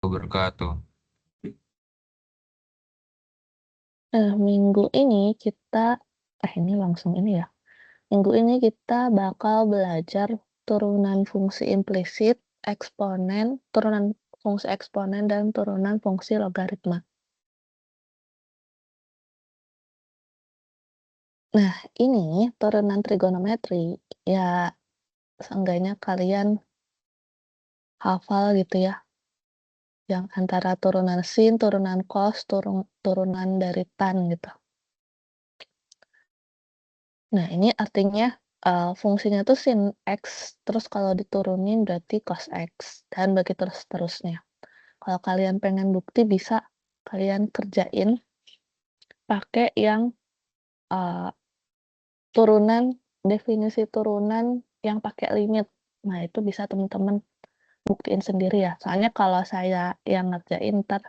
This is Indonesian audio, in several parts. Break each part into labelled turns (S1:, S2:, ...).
S1: wabarakatuh.
S2: Nah, minggu ini ini langsung ini ya. Minggu ini kita bakal belajar turunan fungsi implisit, turunan fungsi eksponen, dan turunan fungsi logaritma. Nah, ini turunan trigonometri, ya seenggaknya kalian hafal gitu ya, yang antara turunan sin, turunan cos, turunan dari tan gitu. Nah, ini artinya fungsinya tuh sin X, terus kalau diturunin berarti cos X, dan begitu seterusnya. Kalau kalian pengen bukti bisa kalian kerjain pakai yang definisi turunan yang pakai limit. Nah, itu bisa teman-teman buktiin sendiri ya. Soalnya kalau saya yang ngerjain ntar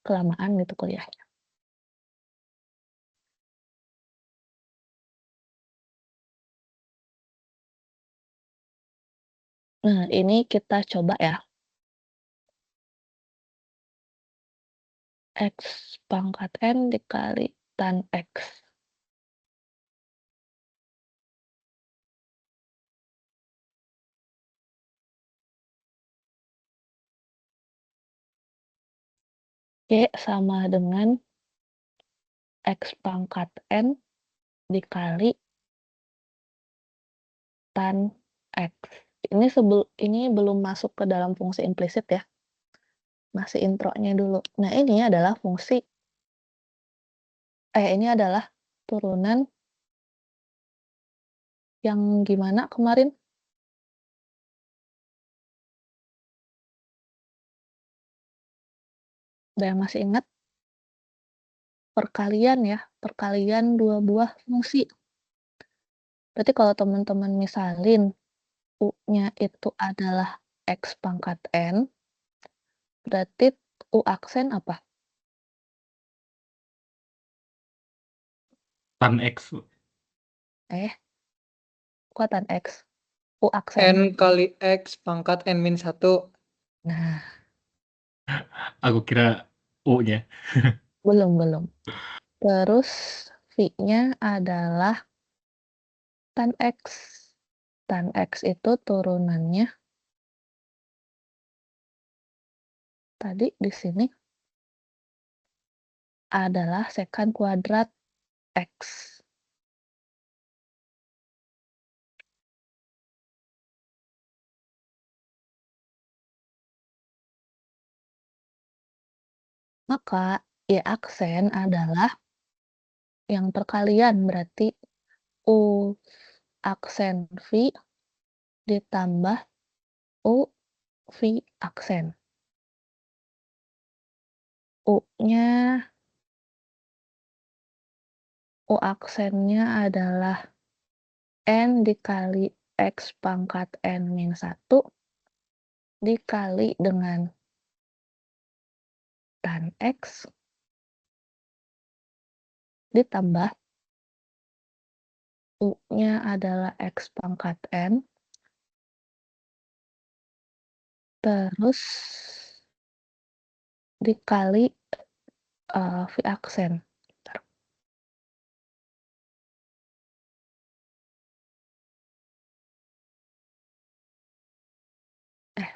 S2: kelamaan gitu kuliahnya. Nah, ini kita coba ya. X pangkat N dikali tan X. Y sama dengan X pangkat N dikali tan X. Ini belum masuk ke dalam fungsi implisit ya. Masih intronya dulu. Nah, ini adalah turunan yang gimana kemarin? Ada yang masih ingat? Perkalian dua buah fungsi. Berarti kalau teman-teman misalin U-nya itu adalah X pangkat N, berarti U aksen apa?
S1: Tan X.
S2: Kok tan X? U aksen.
S3: N kali X pangkat N-1.
S2: Nah,
S1: Aku kira U-nya.
S2: belum. Terus V-nya adalah tan X. Tan X itu turunannya tadi di sini adalah sekant kuadrat X. Maka Y aksen adalah yang perkalian, berarti U aksen V ditambah U V aksen. U aksennya adalah N dikali X pangkat N-1 dikali dengan tan X ditambah U-nya adalah X pangkat N terus dikali V aksen.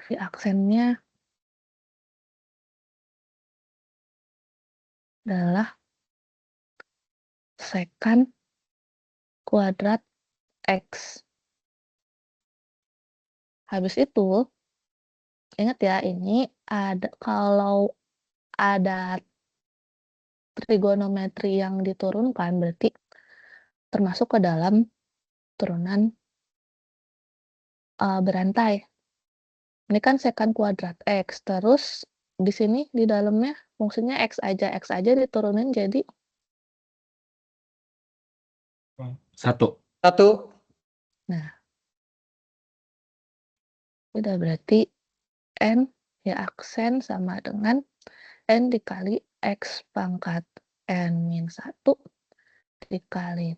S2: V aksennya adalah sekant kuadrat X. Habis itu, ingat ya, ini kalau ada trigonometri yang diturunkan, berarti termasuk ke dalam turunan berantai. Ini kan sekant kuadrat X, terus di sini di dalamnya fungsinya X aja diturunin jadi
S1: 1.
S2: Nah, udah berarti N ya aksen sama dengan N dikali X pangkat N-1 dikali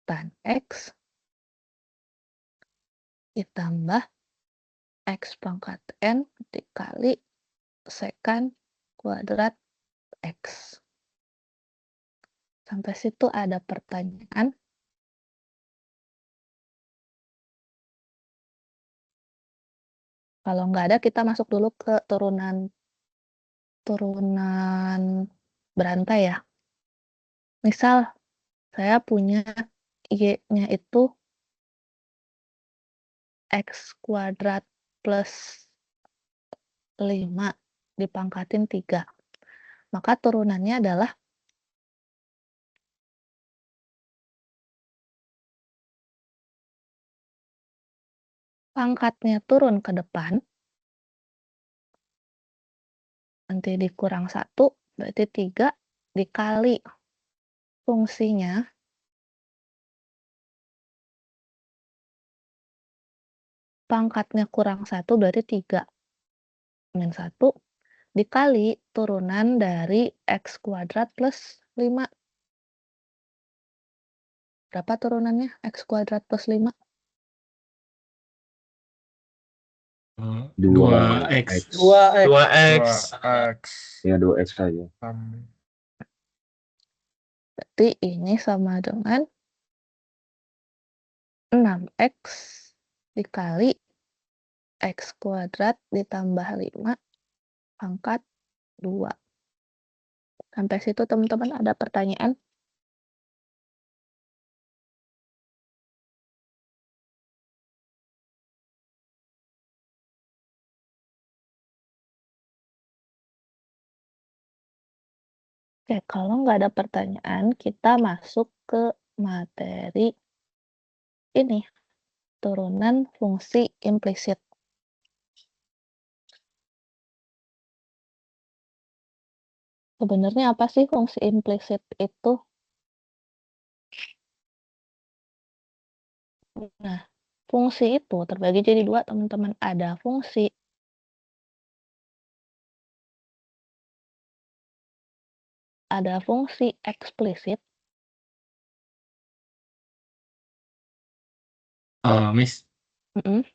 S2: tan X ditambah X pangkat N dikali sekant kuadrat X. Sampai situ ada pertanyaan? Kalau nggak ada, kita masuk dulu ke turunan berantai ya. Misal, saya punya Y-nya itu X kuadrat plus 5 dipangkatin 3. Maka turunannya adalah pangkatnya turun ke depan, nanti dikurang 1, berarti 3, dikali fungsinya, pangkatnya kurang 1 berarti 3 min 1, dikali turunan dari X kuadrat plus 5. Berapa turunannya X kuadrat plus 5?
S1: 2x.
S3: 2x.
S4: 2x.
S5: Ya 2x saja.
S2: Berarti ini sama dengan 6x dikali X kuadrat ditambah 5 pangkat 2. Sampai situ teman-teman ada pertanyaan? Oke, kalau nggak ada pertanyaan, kita masuk ke materi ini, turunan fungsi implisit. Sebenarnya apa sih fungsi implisit itu? Nah, fungsi itu terbagi jadi 2, teman-teman. Ada fungsi eksplisit.
S1: Miss,
S2: Mm-mm,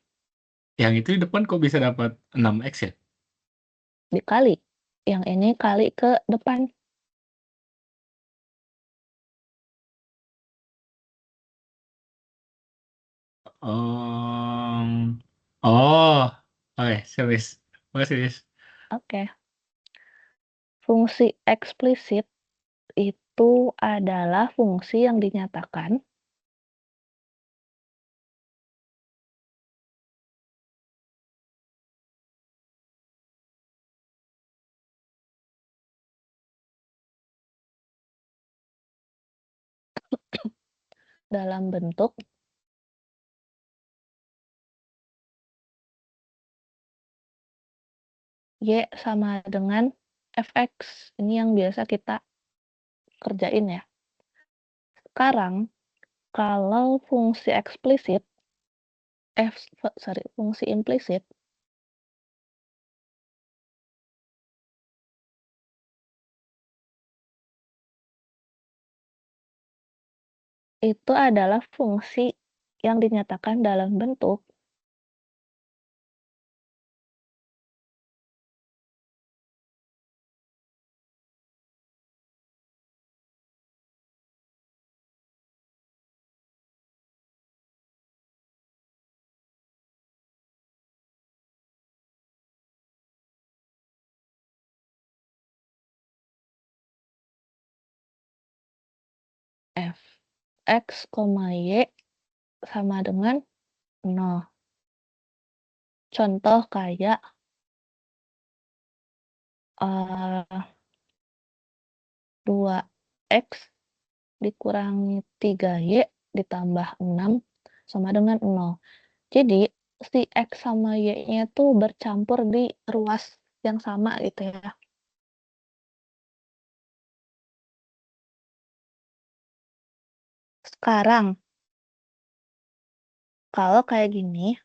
S1: yang itu di depan kok bisa dapat 6x ya?
S2: dikali. Yang ini kali ke depan.
S1: Oke, serius. Makasih, Miss.
S2: Oke. Fungsi eksplisit itu adalah fungsi yang dinyatakan dalam bentuk Y sama dengan fx. Ini yang biasa kita kerjain ya. Sekarang, kalau fungsi eksplisit, fungsi implisit, itu adalah fungsi yang dinyatakan dalam bentuk x, y sama dengan 0. Contoh kayak 2x dikurangi 3y ditambah 6 sama dengan 0. Jadi, si x sama y-nya tuh bercampur di ruas yang sama gitu ya. Sekarang, kalau kayak gini,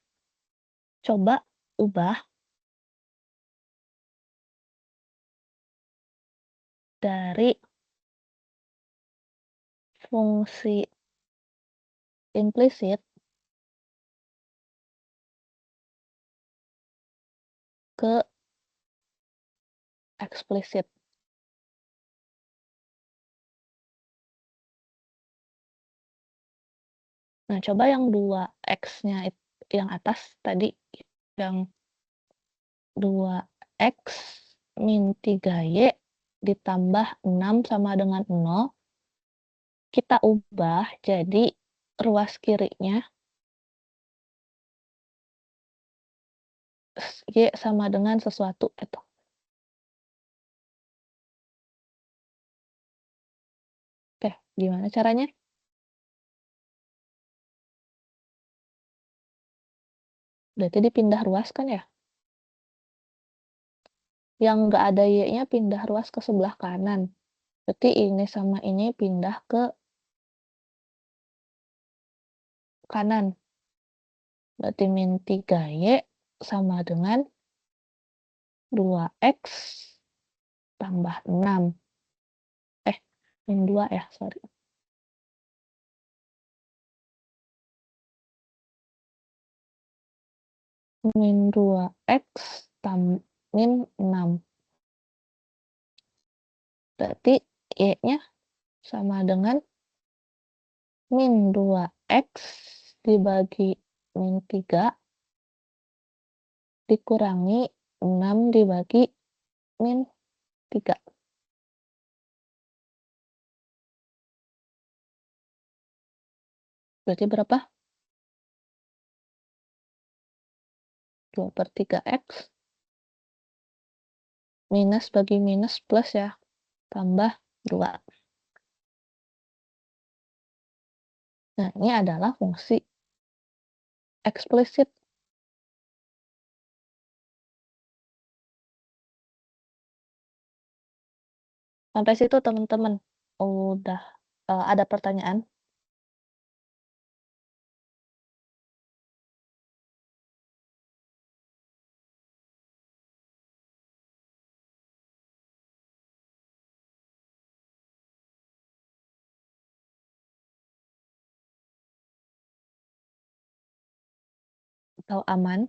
S2: coba ubah dari fungsi implisit ke eksplisit. Nah, coba yang 2x-nya yang atas tadi, yang 2x min 3y ditambah 6 sama dengan 0, kita ubah jadi ruas kirinya y sama dengan sesuatu itu. Oke, gimana caranya? Berarti dipindah ruas kan ya? Yang nggak ada y-nya pindah ruas ke sebelah kanan. Berarti ini sama ini pindah ke kanan. Berarti min 3y sama dengan 2x tambah 6. Min 2 ya, sorry. Min 2x min 6. Berarti y-nya sama dengan min 2x dibagi min 3 dikurangi 6 dibagi min 3. Berarti berapa? 2/3x minus bagi minus plus ya, tambah 2. Nah, ini adalah fungsi eksplisit. Sampai situ teman-teman, udah ada pertanyaan? Atau aman?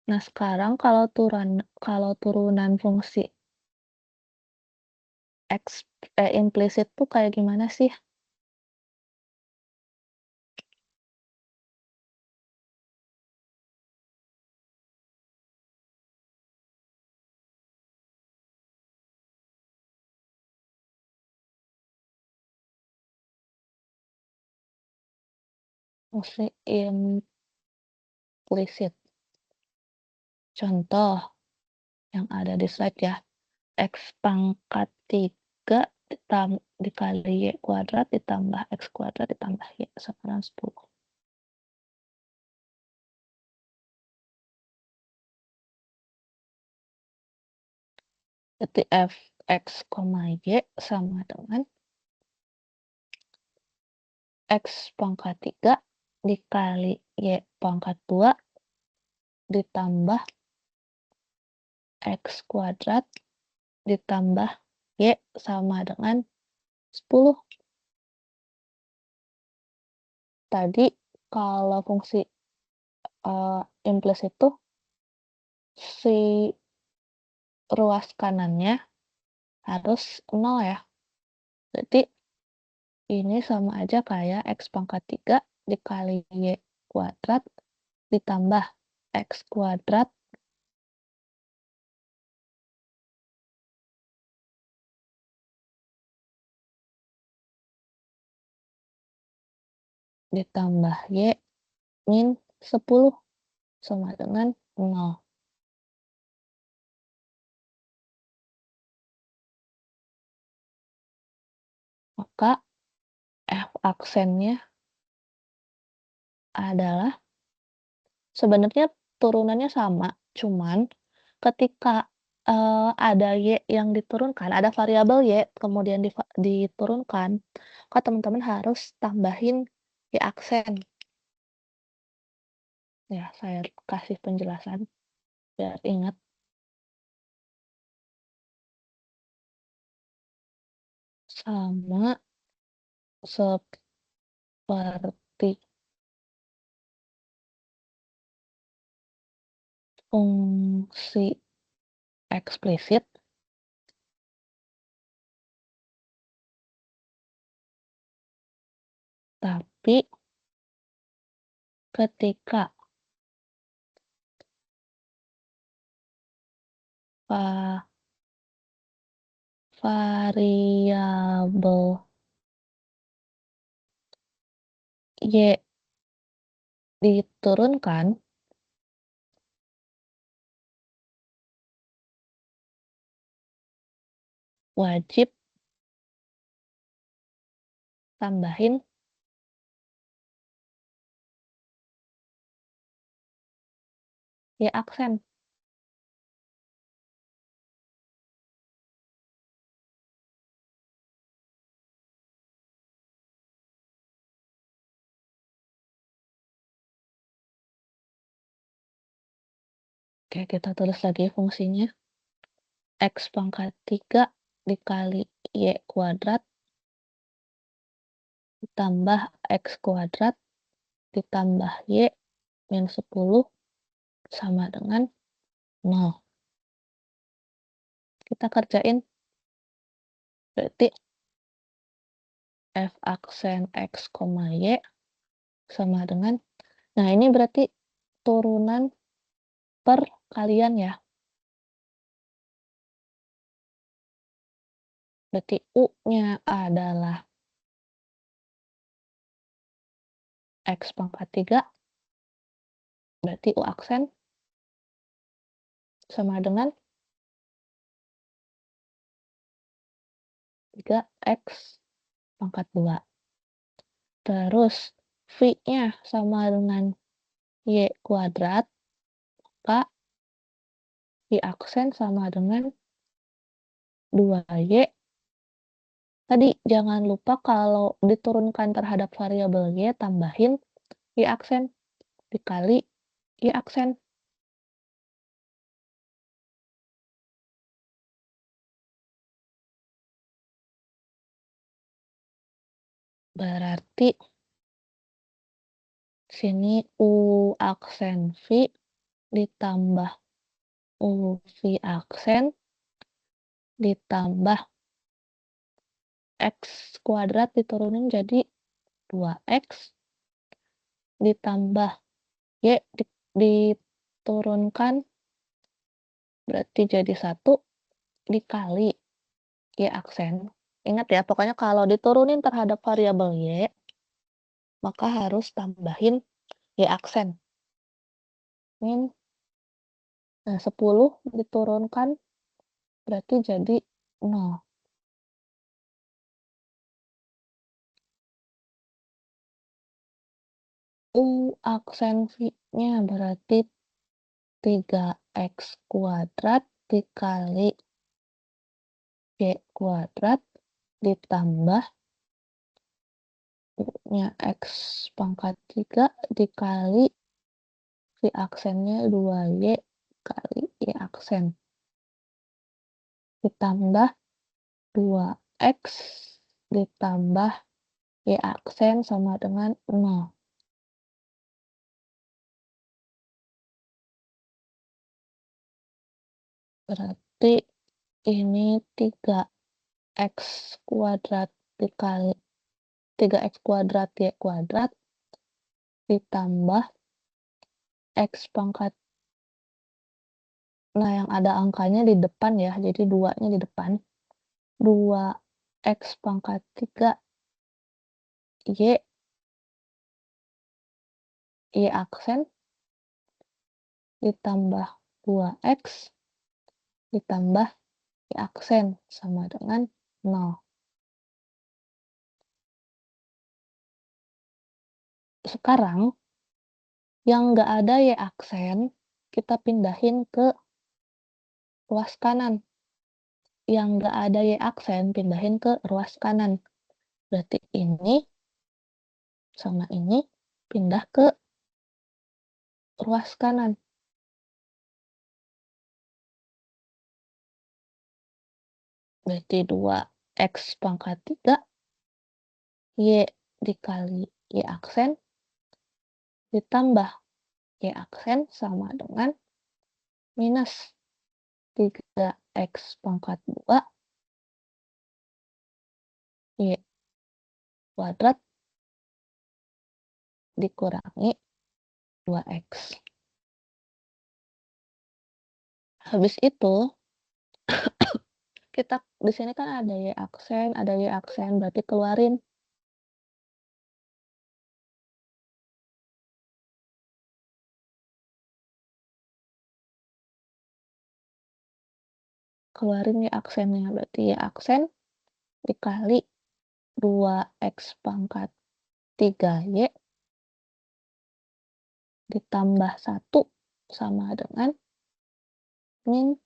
S2: Nah, sekarang kalau turunan fungsi implisit tuh kayak gimana sih? Fungsi implisit. Contoh yang ada di slide ya. X pangkat 3 dikali y kuadrat ditambah x kuadrat ditambah y sama dengan 10. Berarti f(x, y) sama dengan x pangkat 3 dikali y pangkat 2 ditambah x kuadrat ditambah y sama dengan 10. Tadi kalau fungsi implisit itu si ruas kanannya harus 0 ya. Berarti ini sama aja kayak x pangkat 3 dikali y kuadrat ditambah x kuadrat ditambah y min 10 sama dengan 0. Maka f aksennya adalah sebenarnya turunannya sama, cuman ketika ada y yang diturunkan, ada variabel y kemudian diturunkan, maka teman-teman harus tambahin y aksen. Ya, saya kasih penjelasan biar ingat. Sama seperti fungsi eksplisit, tapi ketika variabel Y diturunkan, wajib tambahin Y aksen. Oke, kita tulis lagi fungsinya. X pangkat 3 dikali Y kuadrat ditambah X kuadrat ditambah Y min 10 sama dengan 0. Kita kerjain. Berarti F aksen X, Y sama dengan, nah ini berarti turunan perkalian ya. Berarti U-nya adalah X pangkat 3, berarti U aksen sama dengan 3X pangkat 2. Terus V-nya sama dengan Y kuadrat, maka Y aksen sama dengan 2Y. Tadi jangan lupa kalau diturunkan terhadap variabel Y, tambahin Y aksen dikali Y aksen. Berarti sini U aksen V ditambah U V aksen ditambah X kuadrat diturunin jadi 2X ditambah Y diturunkan berarti jadi 1 dikali Y aksen. Ingat ya, pokoknya kalau diturunin terhadap variabel Y, maka harus tambahin Y aksen. Min 10 diturunkan berarti jadi 0. U aksen V-nya berarti 3X kuadrat dikali Y kuadrat ditambah U-nya X pangkat 3 dikali V aksennya 2Y kali Y aksen ditambah 2X ditambah Y aksen sama dengan 0. Berarti ini 3X kuadrat dikali 3X kuadrat Y kuadrat ditambah X pangkat, nah yang ada angkanya di depan ya, jadi 2-nya di depan. 2X pangkat 3 Y aksen ditambah 2X ditambah Y aksen sama dengan 0. Sekarang yang nggak ada Y aksen kita pindahin ke ruas kanan. Yang nggak ada Y aksen pindahin ke ruas kanan. Berarti ini sama ini pindah ke ruas kanan. Berarti 2X pangkat 3 Y dikali Y aksen ditambah Y aksen sama dengan minus 3x pangkat 2 Y kuadrat dikurangi 2x. Habis itu, kita di sini kan ada Y aksen, berarti keluarin. Keluarin Y aksennya, berarti Y aksen dikali 2x pangkat 3Y ditambah 1 sama dengan min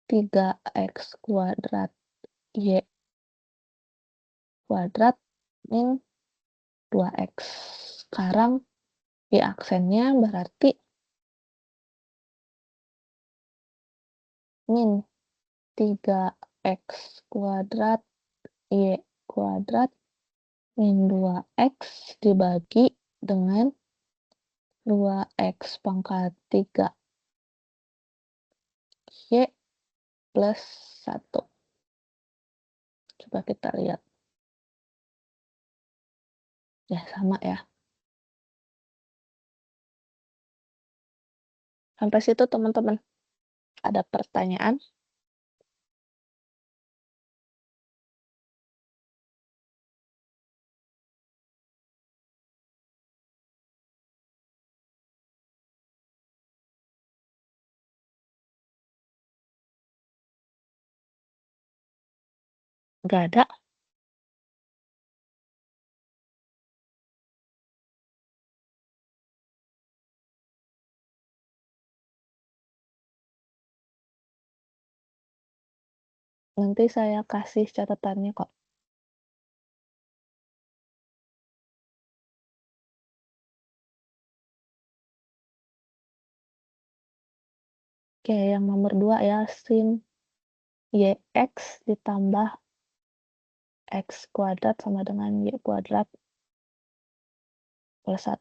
S2: 3x kuadrat Y kuadrat min 2x. Sekarang Y aksennya berarti min 3x kuadrat Y kuadrat min 2x dibagi dengan 2x pangkat 3 Y plus 1. Coba kita lihat. Ya, sama ya. Sampai situ teman-teman. Ada pertanyaan? Nggak ada? Nanti saya kasih catatannya kok. Oke, yang nomor 2 ya, sin YX ditambah X kuadrat sama dengan Y kuadrat plus 1.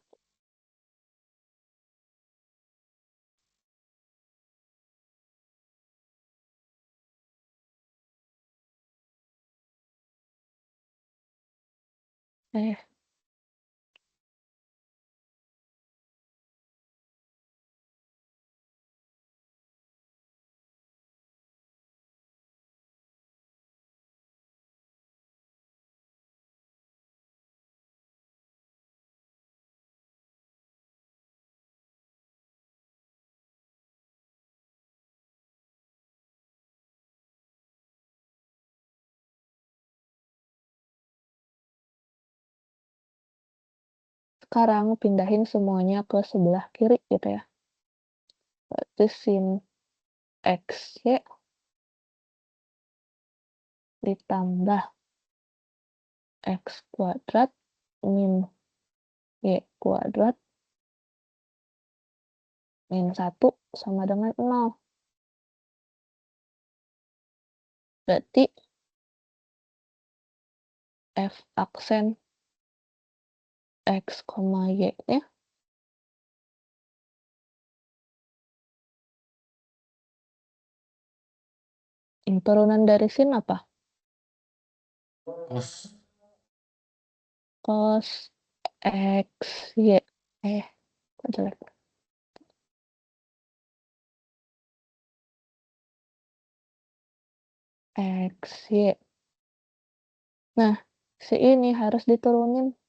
S2: Eh, sekarang pindahin semuanya ke sebelah kiri gitu ya. Berarti sin XY ditambah X kuadrat min Y kuadrat min 1 sama dengan 0. Berarti F aksen X, Y-nya turunan dari sin apa?
S1: Cos.
S2: Cos X, Y. Kok jelek? X, Y. Nah, si ini harus diturunin.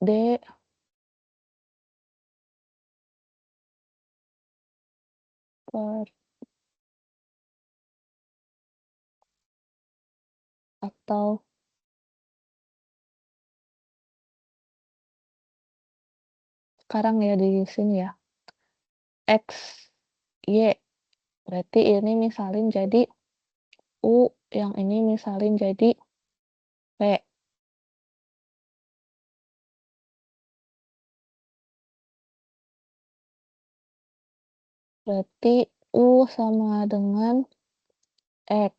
S2: D per atau sekarang ya di sini ya. X, Y. Berarti ini misalin jadi U, yang ini misalin jadi V. Berarti U sama dengan X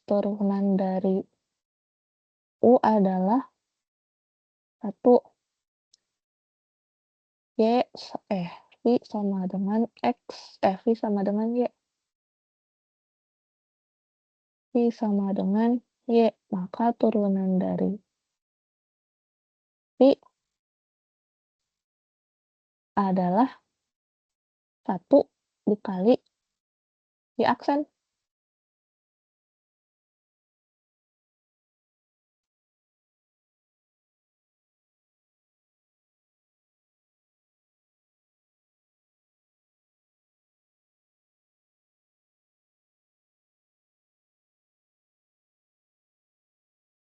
S2: turunan dari U adalah 1. V sama dengan V sama dengan Y. V sama dengan Y, maka turunan dari V adalah 1 dikali Y aksen.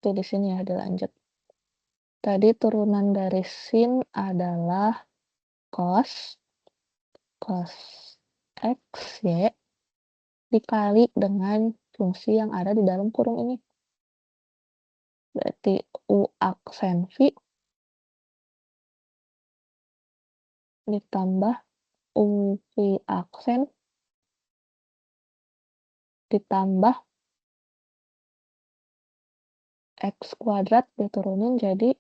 S2: Itu di sini ya, dilanjut. Tadi turunan dari sin adalah cos X, Y dikali dengan fungsi yang ada di dalam kurung ini. Berarti U aksen V ditambah U V aksen ditambah X kuadrat diturunin jadi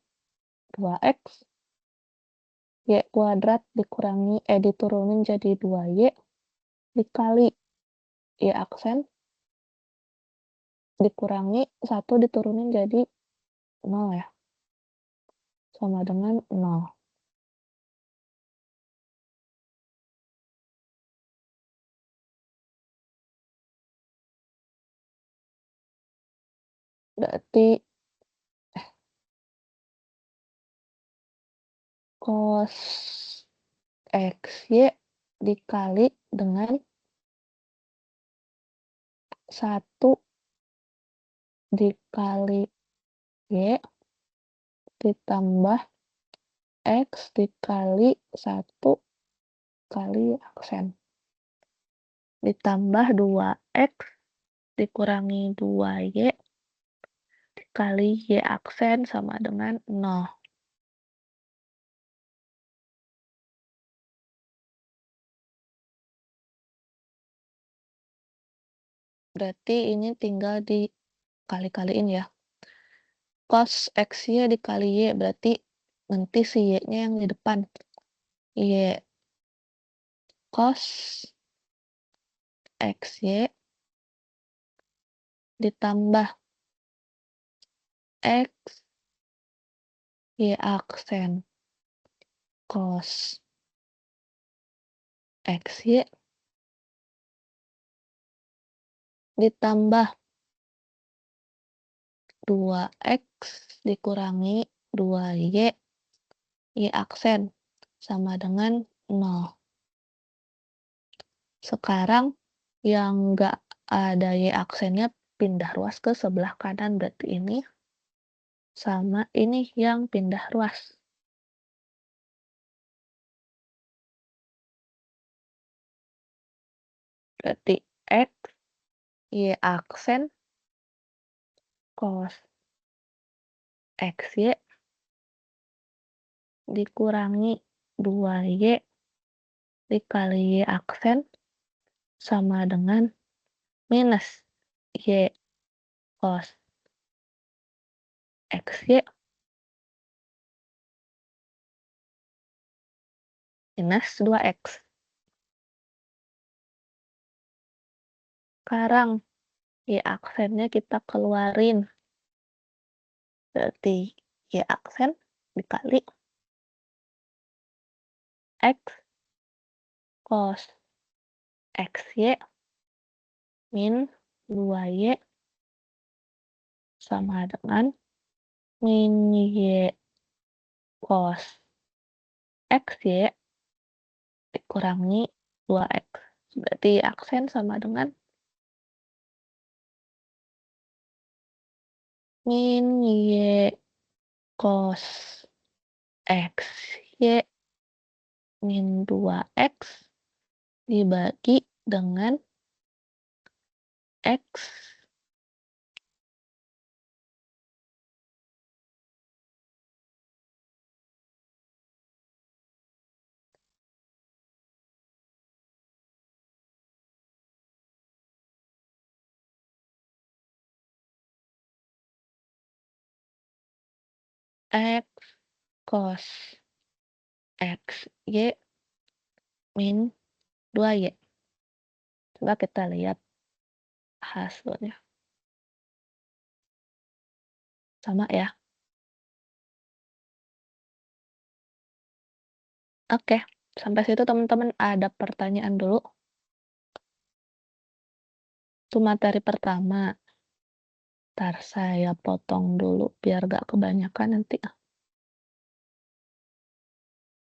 S2: 2X. Y kuadrat diturunin jadi 2Y dikali Y aksen dikurangi 1 diturunin jadi 0 ya. Sama dengan 0. Berarti cos XY dikali dengan 1 dikali Y ditambah X dikali 1 kali aksen. Ditambah 2X dikurangi 2Y dikali Y aksen sama dengan 0. Berarti ini tinggal dikali-kaliin ya. Cos XY dikali Y berarti nanti si Y-nya yang di depan. Y cos XY ditambah X Y aksen cos XY ditambah 2X dikurangi 2Y Y aksen sama dengan 0. Sekarang yang nggak ada Y aksennya pindah ruas ke sebelah kanan, berarti ini sama ini yang pindah ruas. Berarti X Y aksen cos XY dikurangi 2Y dikali Y aksen sama dengan minus Y cos XY minus 2X. Sekarang Y aksennya kita keluarin. Berarti Y aksen dikali X cos XY min 2Y sama dengan min Y cos XY dikurangi 2X. Berarti aksen sama dengan min Y cos XY min 2X dibagi dengan X X cos X Y min 2Y. Coba kita lihat hasilnya. Sama ya. Oke, sampai situ teman-teman ada pertanyaan dulu? Itu materi pertama. Ntar saya potong dulu biar gak kebanyakan nanti.